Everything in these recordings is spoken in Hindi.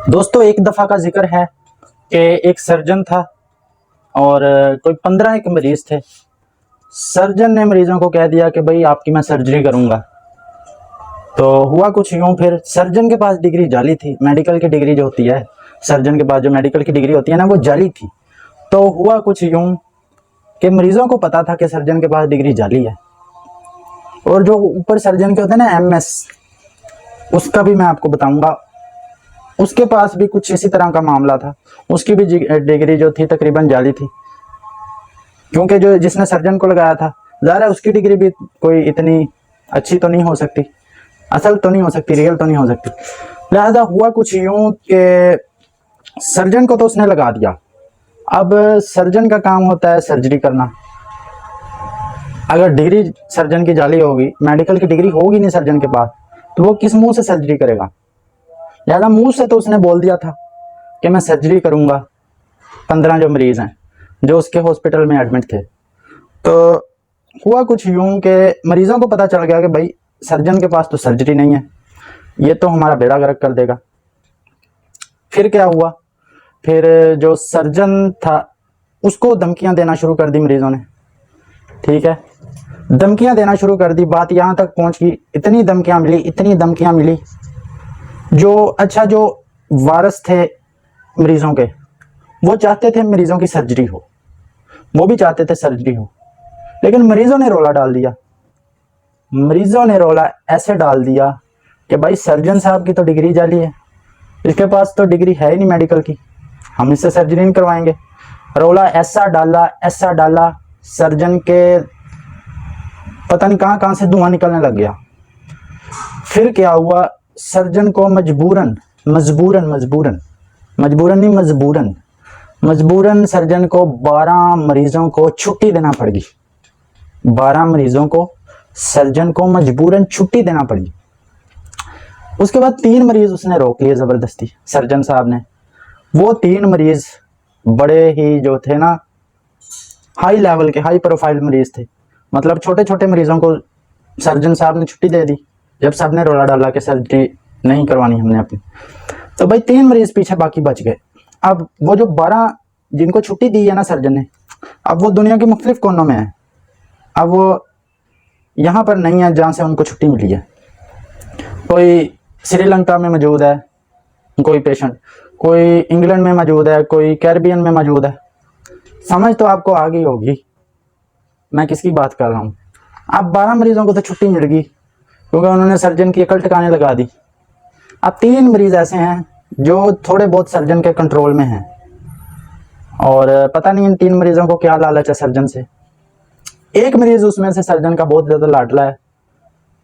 दोस्तों एक दफ़ा का जिक्र है कि एक सर्जन था और कोई 15 एक मरीज़ थे। सर्जन ने मरीज़ों को कह दिया कि भाई आपकी मैं सर्जरी करूँगा। तो हुआ कुछ यूँ, फिर सर्जन के पास डिग्री जाली थी, मेडिकल की डिग्री जो होती है, सर्जन के पास जो मेडिकल की डिग्री होती है ना, वो जाली थी। तो हुआ कुछ यूँ कि मरीज़ों को पता था कि सर्जन के पास डिग्री जाली है, और जो ऊपर सर्जन के होते हैं ना MS, उसका भी मैं आपको बताऊँगा। उसके पास भी कुछ इसी तरह का मामला था, उसकी भी डिग्री जो थी तकरीबन जाली थी, क्योंकि जो जिसने सर्जन को लगाया था ज़ाहिर है उसकी डिग्री भी कोई इतनी अच्छी तो नहीं हो सकती, असल तो नहीं हो सकती, रियल तो नहीं हो सकती। लिहाजा हुआ कुछ यूँ कि सर्जन को तो उसने लगा दिया। अब सर्जन का काम होता है सर्जरी करना। अगर डिग्री सर्जन की जाली होगी, मेडिकल की डिग्री होगी नहीं सर्जन के पास, तो वो किस मुंह से सर्जरी करेगा। लिहाजा मुंह से तो उसने बोल दिया था कि मैं सर्जरी करूंगा 15 जो मरीज हैं जो उसके हॉस्पिटल में एडमिट थे। तो हुआ कुछ यूं कि मरीजों को पता चल गया कि भाई सर्जन के पास तो सर्जरी नहीं है, ये तो हमारा बेड़ा गर्क कर देगा। फिर क्या हुआ, फिर जो सर्जन था उसको धमकियां देना शुरू कर दी मरीजों ने। ठीक है, धमकियां देना शुरू कर दी, बात यहाँ तक पहुंच गई, इतनी धमकियां मिली, इतनी धमकियां मिली। जो वारस थे मरीजों के, वो चाहते थे मरीजों की सर्जरी हो, वो भी चाहते थे सर्जरी हो, लेकिन मरीजों ने रोला डाल दिया। मरीजों ने रोला ऐसे डाल दिया कि भाई सर्जन साहब की तो डिग्री जाली है, इसके पास तो डिग्री है ही नहीं मेडिकल की, हम इससे सर्जरी नहीं करवाएंगे। रोला ऐसा डाला सर्जन के पता नहीं कहां कहां से धुआं निकलने लग गया। फिर क्या हुआ, सर्जन को मजबूरन सर्जन को 12 मरीजों को छुट्टी देना पड़ गई। 12 मरीजों को सर्जन को मजबूरन छुट्टी देना पड़ी। उसके बाद 3 मरीज उसने रोक लिए जबरदस्ती, सर्जन साहब ने। वो 3 मरीज बड़े ही जो थे ना, हाई लेवल के, हाई प्रोफाइल मरीज थे। मतलब छोटे छोटे मरीजों को सर्जन साहब ने छुट्टी दे दी जब सबने रोला डाला कि सर्जरी नहीं करवानी हमने अपनी। तो भाई 3 मरीज पीछे बाकी बच गए। अब वो जो 12 जिनको छुट्टी दी है ना सर्जन ने, अब वो दुनिया के मुख्तलिफ कोनों में है। अब वो यहाँ पर नहीं है जहाँ से उनको छुट्टी मिली है। कोई श्रीलंका में मौजूद है कोई पेशेंट, कोई इंग्लैंड में मौजूद है, कोई कैरिबियन में मौजूद है। समझ तो आपको आ गई होगी मैं किसकी बात कर रहा हूँ। अब 12 मरीजों को तो छुट्टी मिल गई क्योंकि उन्होंने सर्जन की अकल ठिकाने लगा दी। अब 3 मरीज ऐसे हैं जो थोड़े बहुत सर्जन के कंट्रोल में हैं, और पता नहीं इन 3 मरीजों को क्या लालच है सर्जन से। एक मरीज उसमें से सर्जन का बहुत ज़्यादा लाडला है,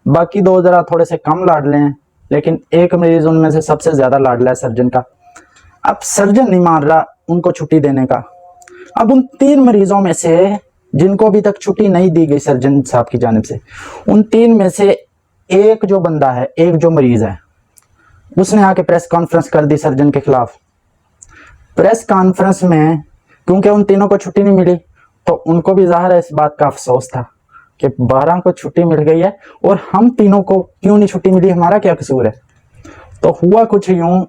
बाकी 2 जरा थोड़े से कम लाडले हैं, लेकिन एक मरीज उनमें से सबसे ज़्यादा लाडला है सर्जन का। अब सर्जन नहीं मान रहा उनको छुट्टी देने का। अब उन 3 मरीजों में से जिनको अभी तक छुट्टी नहीं दी गई सर्जन साहब की जानिब से, उन 3 में से एक जो बंदा है, एक जो मरीज है, उसने आके प्रेस कॉन्फ्रेंस कर दी सर्जन के खिलाफ। प्रेस कॉन्फ्रेंस में क्योंकि उन तीनों को छुट्टी नहीं मिली, तो उनको भी ज़ाहिर है इस बात का अफसोस था कि 12 को छुट्टी मिल गई है और हम तीनों को क्यों नहीं छुट्टी मिली, हमारा क्या कसूर है। तो हुआ कुछ यूं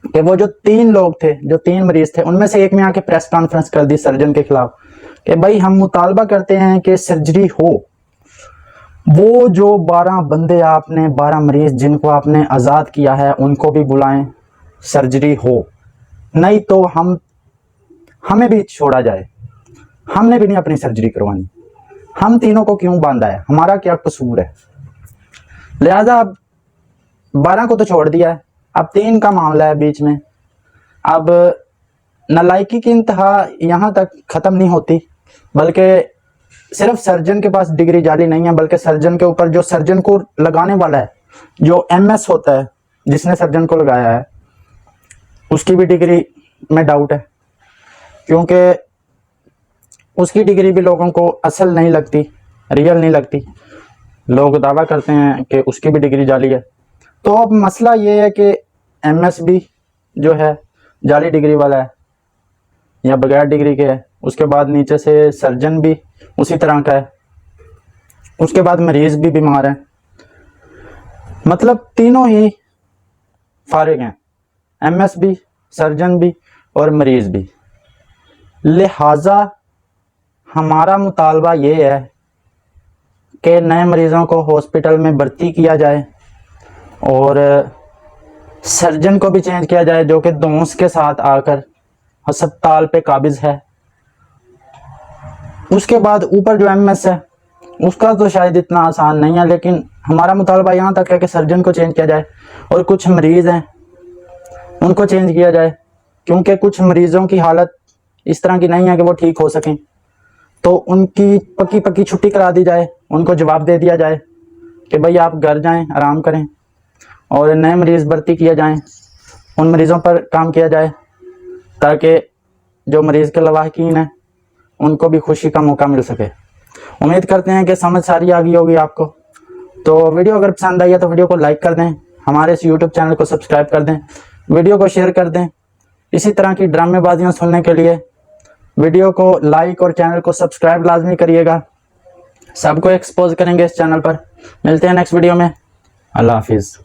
कि वो जो 3 लोग थे, जो 3 मरीज थे, उनमें से एक ने आके प्रेस कॉन्फ्रेंस कर दी सर्जन के खिलाफ कि भाई हम मुतालबा करते हैं कि सर्जरी हो। वो जो 12 बंदे आपने, 12 मरीज जिनको आपने आज़ाद किया है, उनको भी बुलाएं, सर्जरी हो, नहीं तो हमें भी छोड़ा जाए, हमने भी नहीं अपनी सर्जरी करवानी। हम तीनों को क्यों बांधा है, हमारा क्या कसूर है। लिहाजा अब 12 को तो छोड़ दिया है, अब 3 का मामला है बीच में। अब नालायकी की इंतहा यहाँ तक ख़त्म नहीं होती, बल्कि सिर्फ सर्जन के पास डिग्री जाली नहीं है, बल्कि सर्जन के ऊपर जो सर्जन को लगाने वाला है, जो MS होता है जिसने सर्जन को लगाया है, उसकी भी डिग्री में डाउट है, क्योंकि उसकी डिग्री भी लोगों को असल नहीं लगती, रियल नहीं लगती। लोग दावा करते हैं कि उसकी भी डिग्री जाली है। तो अब मसला ये है कि MS भी जो है जाली डिग्री वाला है या बगैर डिग्री के है। उसके बाद नीचे से सर्जन भी उसी तरह का है, उसके बाद मरीज भी बीमार है। मतलब तीनों ही फारिग हैं, एमएस भी, सर्जन भी और मरीज भी। लिहाजा हमारा मुतालबा ये है कि नए मरीज़ों को हॉस्पिटल में भर्ती किया जाए और सर्जन को भी चेंज किया जाए जो कि दोस्त के साथ आकर अस्पताल पे काबिज है। उसके बाद ऊपर जो एमएस है उसका तो शायद इतना आसान नहीं है, लेकिन हमारा मुतालबा यहाँ तक है कि सर्जन को चेंज किया जाए और कुछ मरीज़ हैं उनको चेंज किया जाए, क्योंकि कुछ मरीज़ों की हालत इस तरह की नहीं है कि वो ठीक हो सकें, तो उनकी पक्की पक्की छुट्टी करा दी जाए, उनको जवाब दे दिया जाए कि भाई आप घर जाएं, आराम करें, और नए मरीज़ भर्ती किए जाएं, उन मरीज़ों पर काम किया जाए ताकि जो मरीज़ के लवाहिकीन हैं उनको भी खुशी का मौका मिल सके। उम्मीद करते हैं कि समझ सारी आ गई होगी आपको। तो वीडियो अगर पसंद आई है तो वीडियो को लाइक कर दें, हमारे इस यूट्यूब चैनल को सब्सक्राइब कर दें, वीडियो को शेयर कर दें। इसी तरह की ड्रामेबाजियाँ सुनने के लिए वीडियो को लाइक और चैनल को सब्सक्राइब लाजमी करिएगा। सबको एक्सपोज करेंगे इस चैनल पर। मिलते हैं नेक्स्ट वीडियो में। अल्लाह हाफिज़।